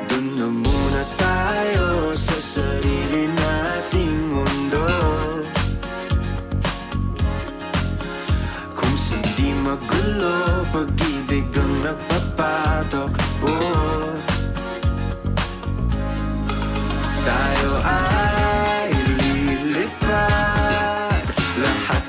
Dun na muna tayo sa sarili nating mundo, kung saan di magulo, pag-ibig ang nagpapatok. Tayo ay lilipat, lahat